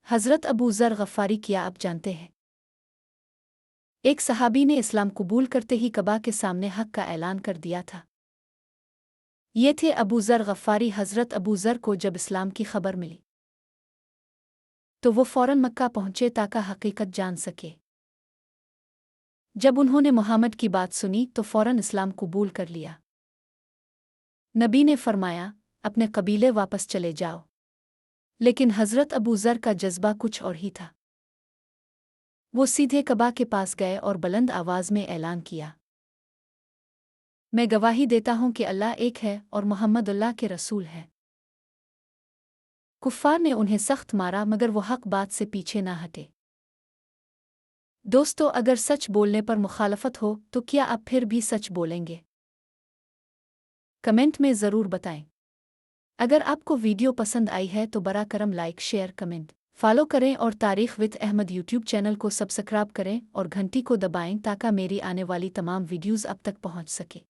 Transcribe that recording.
हज़रत अबू ज़र गफ़ारी क्या आप जानते हैं? एक सहाबी ने इस्लाम कबूल करते ही कबा के सामने हक़ का ऐलान कर दिया था। ये थे अबू ज़र गफ़ारी। हज़रत अबू ज़र को जब इस्लाम की खबर मिली तो वो फ़ौरन मक्का पहुँचे ताकि हकीकत जान सके। जब उन्होंने मोहम्मद की बात सुनी तो फ़ौरन इस्लाम कबूल कर लिया। नबी ने फरमाया, अपने कबीले वापस चले जाओ। लेकिन हज़रत अबू ज़र का जज्बा कुछ और ही था। वो सीधे कबा के पास गए और बुलंद आवाज़ में ऐलान किया, मैं गवाही देता हूँ कि अल्लाह एक है और मोहम्मद अल्लाह के रसूल हैं। कुफ़ार ने उन्हें सख्त मारा मगर वो हक़ बात से पीछे ना हटे। दोस्तों, अगर सच बोलने पर मुखालफत हो तो क्या आप फिर भी सच बोलेंगे? कमेंट में ज़रूर बताएं। अगर आपको वीडियो पसंद आई है तो बरा करम लाइक शेयर कमेंट फॉलो करें और तारीख़ विद अहमद यूट्यूब चैनल को सब्सक्राइब करें और घंटी को दबाएं ताकि मेरी आने वाली तमाम वीडियोज़ अब तक पहुंच सके।